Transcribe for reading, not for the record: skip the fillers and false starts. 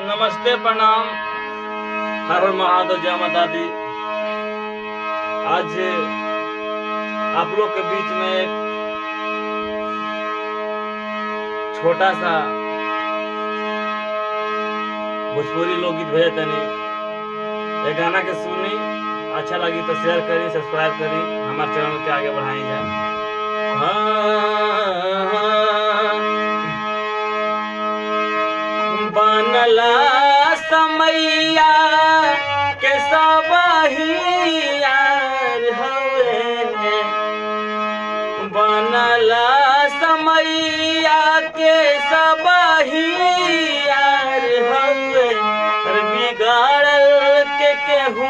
नमस्ते प्रणाम। हर हर महादेव, जय माता दी। आज आप लोग के बीच में एक छोटा सा भोजपुरी लोकगीत भेजे तनी। ये गाना के सुनी, अच्छा लगी तो शेयर करी, सब्सक्राइब करी, हमारे चैनल के आगे बढ़ाई जाए। बनला समैया के सबही यार हवे, बनला समैया के सबही यार हवे, बिगाड़ल के केहू